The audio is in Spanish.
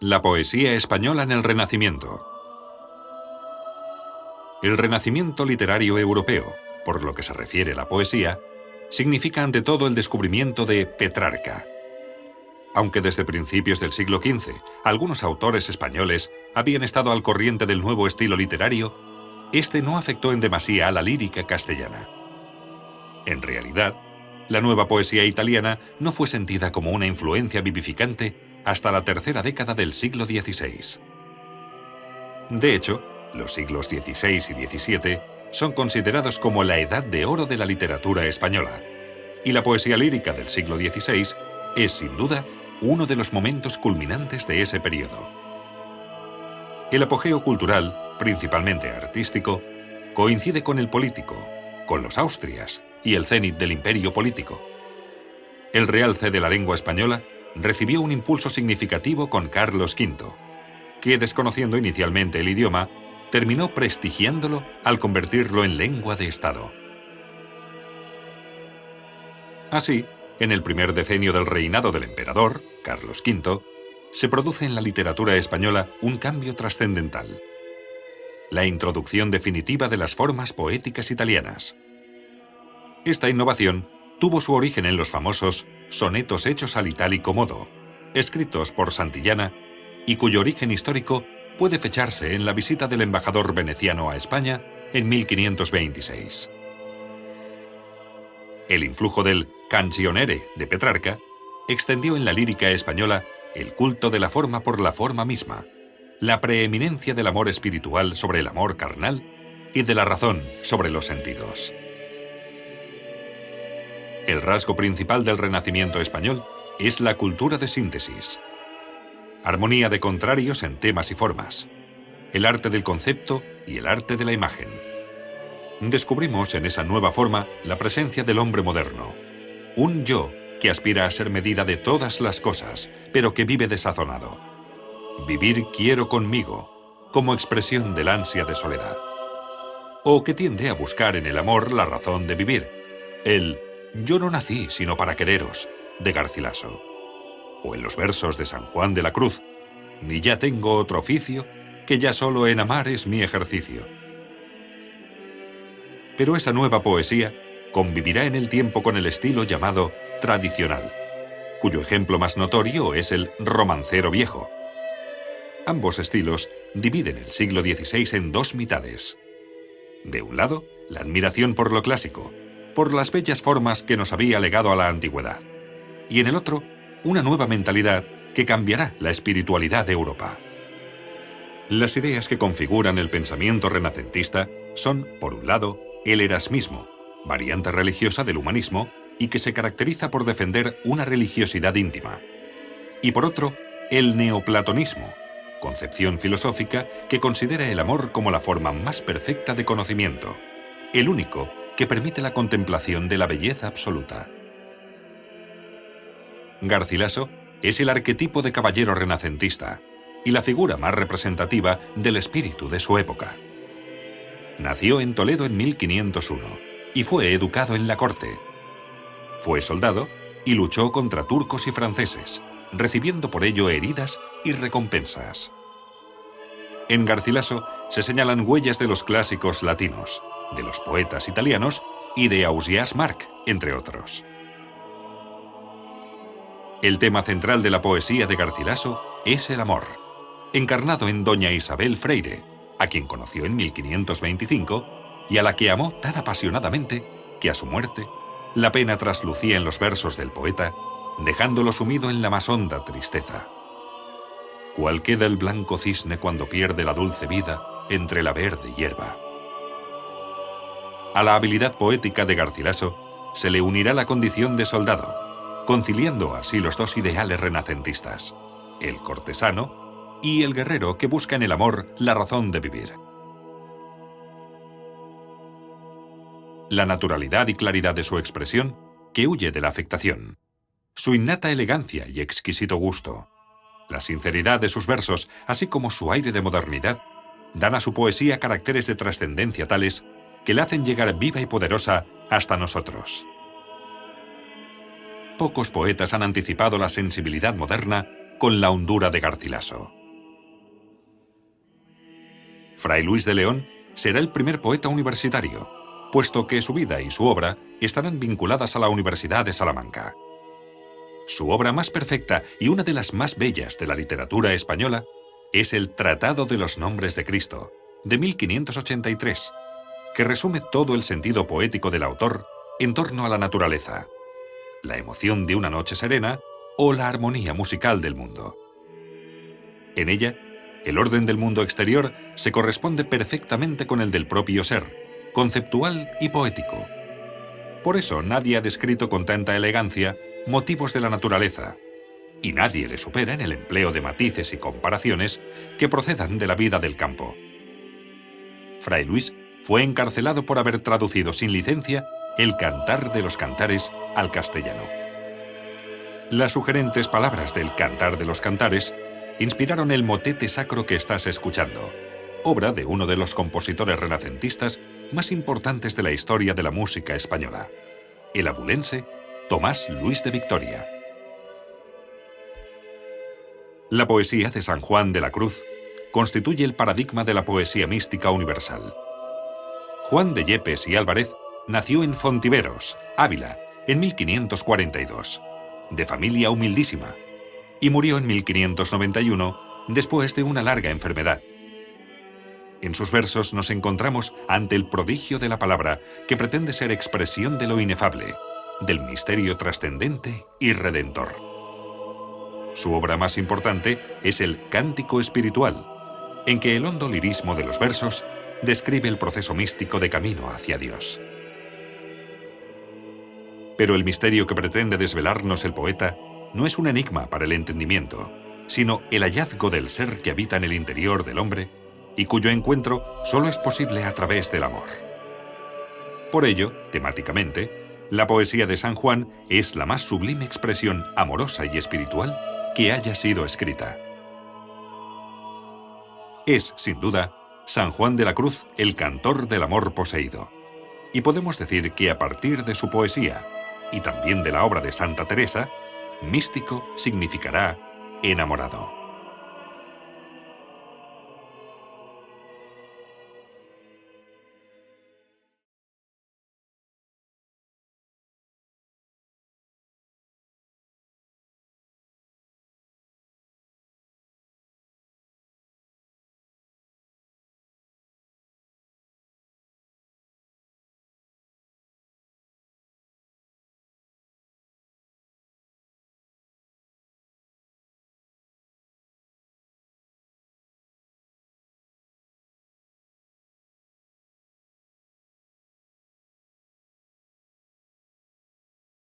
La poesía española en el Renacimiento. El Renacimiento literario europeo, por lo que se refiere a la poesía, significa ante todo el descubrimiento de Petrarca. Aunque desde principios del siglo XV algunos autores españoles habían estado al corriente del nuevo estilo literario, este no afectó en demasía a la lírica castellana. En realidad, la nueva poesía italiana no fue sentida como una influencia vivificante hasta la tercera década del siglo XVI. De hecho, los siglos XVI y XVII son considerados como la edad de oro de la literatura española, y la poesía lírica del siglo XVI es, sin duda, uno de los momentos culminantes de ese periodo. El apogeo cultural, principalmente artístico, coincide con el político, con los Austrias y el cénit del imperio político. El realce de la lengua española recibió un impulso significativo con Carlos V, que, desconociendo inicialmente el idioma, terminó prestigiándolo al convertirlo en lengua de Estado. Así, en el primer decenio del reinado del emperador, Carlos V, se produce en la literatura española un cambio trascendental: la introducción definitiva de las formas poéticas italianas. Esta innovación tuvo su origen en los famosos sonetos hechos al itálico modo, escritos por Santillana, y cuyo origen histórico puede fecharse en la visita del embajador veneciano a España en 1526. El influjo del Canzionere de Petrarca extendió en la lírica española el culto de la forma por la forma misma, la preeminencia del amor espiritual sobre el amor carnal y de la razón sobre los sentidos. El rasgo principal del Renacimiento español es la cultura de síntesis. Armonía de contrarios en temas y formas, el arte del concepto y el arte de la imagen. Descubrimos en esa nueva forma la presencia del hombre moderno, un yo que aspira a ser medida de todas las cosas, pero que vive desazonado. Vivir quiero conmigo, como expresión del ansia de soledad. O que tiende a buscar en el amor la razón de vivir, el «Yo no nací sino para quereros», de Garcilaso. O en los versos de San Juan de la Cruz, «Ni ya tengo otro oficio, que ya solo en amar es mi ejercicio». Pero esa nueva poesía convivirá en el tiempo con el estilo llamado tradicional, cuyo ejemplo más notorio es el romancero viejo. Ambos estilos dividen el siglo XVI en dos mitades. De un lado, la admiración por lo clásico, por las bellas formas que nos había legado a la antigüedad, y en el otro, una nueva mentalidad que cambiará la espiritualidad de Europa. Las ideas que configuran el pensamiento renacentista son, por un lado, el erasmismo, variante religiosa del humanismo y que se caracteriza por defender una religiosidad íntima, y por otro, el neoplatonismo, concepción filosófica que considera el amor como la forma más perfecta de conocimiento, el único que permite la contemplación de la belleza absoluta. Garcilaso es el arquetipo de caballero renacentista y la figura más representativa del espíritu de su época. Nació en Toledo en 1501 y fue educado en la corte. Fue soldado y luchó contra turcos y franceses, recibiendo por ello heridas y recompensas. En Garcilaso se señalan huellas de los clásicos latinos, de los poetas italianos y de Ausiàs March, entre otros. El tema central de la poesía de Garcilaso es el amor, encarnado en doña Isabel Freire, a quien conoció en 1525 y a la que amó tan apasionadamente que a su muerte la pena traslucía en los versos del poeta, dejándolo sumido en la más honda tristeza. Cual queda el blanco cisne cuando pierde la dulce vida entre la verde hierba. A la habilidad poética de Garcilaso se le unirá la condición de soldado, conciliando así los dos ideales renacentistas, el cortesano y el guerrero que busca en el amor la razón de vivir. La naturalidad y claridad de su expresión, que huye de la afectación, su innata elegancia y exquisito gusto, la sinceridad de sus versos, así como su aire de modernidad, dan a su poesía caracteres de trascendencia tales que la hacen llegar viva y poderosa hasta nosotros. Pocos poetas han anticipado la sensibilidad moderna con la hondura de Garcilaso. Fray Luis de León será el primer poeta universitario, puesto que su vida y su obra estarán vinculadas a la Universidad de Salamanca. Su obra más perfecta y una de las más bellas de la literatura española es el Tratado de los Nombres de Cristo, de 1583, que resume todo el sentido poético del autor en torno a la naturaleza, la emoción de una noche serena o la armonía musical del mundo. En ella, el orden del mundo exterior se corresponde perfectamente con el del propio ser, conceptual y poético. Por eso nadie ha descrito con tanta elegancia motivos de la naturaleza, y nadie le supera en el empleo de matices y comparaciones que procedan de la vida del campo. Fray Luis fue encarcelado por haber traducido sin licencia el Cantar de los Cantares al castellano. Las sugerentes palabras del Cantar de los Cantares inspiraron el motete sacro que estás escuchando, obra de uno de los compositores renacentistas más importantes de la historia de la música española, el abulense Tomás Luis de Victoria. La poesía de San Juan de la Cruz constituye el paradigma de la poesía mística universal. Juan de Yepes y Álvarez nació en Fontiveros, Ávila, en 1542, de familia humildísima, y murió en 1591 después de una larga enfermedad. En sus versos nos encontramos ante el prodigio de la palabra que pretende ser expresión de lo inefable, del misterio trascendente y redentor. Su obra más importante es el Cántico Espiritual, en que el hondo lirismo de los versos describe el proceso místico de camino hacia Dios. Pero el misterio que pretende desvelarnos el poeta no es un enigma para el entendimiento, sino el hallazgo del ser que habita en el interior del hombre y cuyo encuentro solo es posible a través del amor. Por ello, temáticamente, la poesía de San Juan es la más sublime expresión amorosa y espiritual que haya sido escrita. Es, sin duda, San Juan de la Cruz el cantor del amor poseído, y podemos decir que a partir de su poesía, y también de la obra de Santa Teresa, místico significará enamorado.